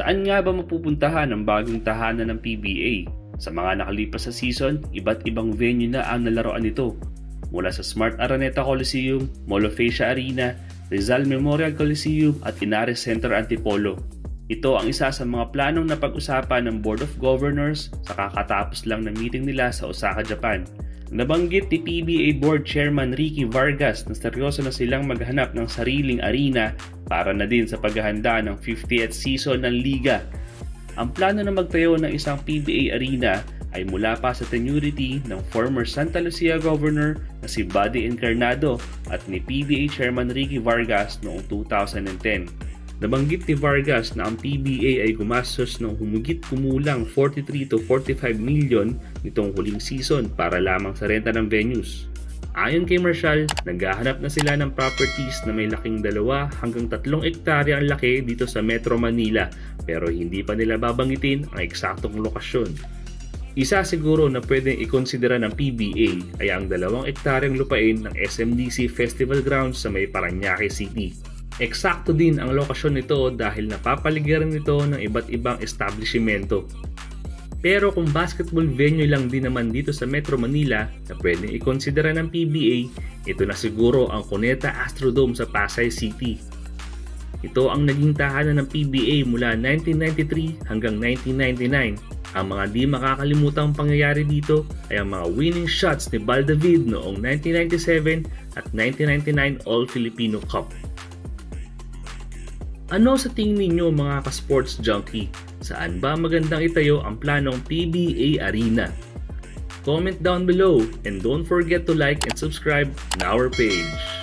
Saan nga ba mapupuntahan ang bagong tahanan ng PBA? Sa mga nakalipas sa season, iba't ibang venue na ang nalaroan nito. Mula sa Smart Araneta Coliseum, Mall of Asia Arena, Rizal Memorial Coliseum at Inares Center Antipolo. Ito ang isa sa mga planong napag-usapan ng Board of Governors sa kakatapos lang na meeting nila sa Osaka, Japan. Nabanggit ni PBA Board Chairman Ricky Vargas na seryoso na silang maghanap ng sariling arena para na din sa paghahanda ng 50th season ng liga. Ang plano na magtayo ng isang PBA arena ay mula pa sa tenuity ng former Santa Lucia Governor na si Buddy Encarnado at ni PBA Chairman Ricky Vargas noong 2010. Nabanggit ni Vargas na ang PBA ay gumastos ng humigit kumulang 43 to 45 million nitong huling season para lamang sa renta ng venues. Ayon kay Marshall, naghahanap na sila ng properties na may laking 2 hanggang 3 ektarya ang laki dito sa Metro Manila pero hindi pa nila babanggitin ang eksaktong lokasyon. Isa siguro na pwedeng ikonsidera ng PBA ay ang 2 ektaryang lupain ng SMDC Festival Grounds sa may Parañaque City. Eksakto din ang lokasyon nito dahil napapaligiran nito ng iba't ibang establishmento. Pero kung basketball venue lang din naman dito sa Metro Manila na pwedeng ikonsidera ng PBA, ito na siguro ang Cuneta Astrodome sa Pasay City. Ito ang naging tahanan ng PBA mula 1993 hanggang 1999. Ang mga di makakalimutang pangyayari dito ay ang mga winning shots ni Bal David noong 1997 at 1999 All-Filipino Cup. Ano sa tingin ninyo mga ka-sports junkie? Saan ba magandang itayo ang planong PBA Arena? Comment down below and don't forget to like and subscribe on our page.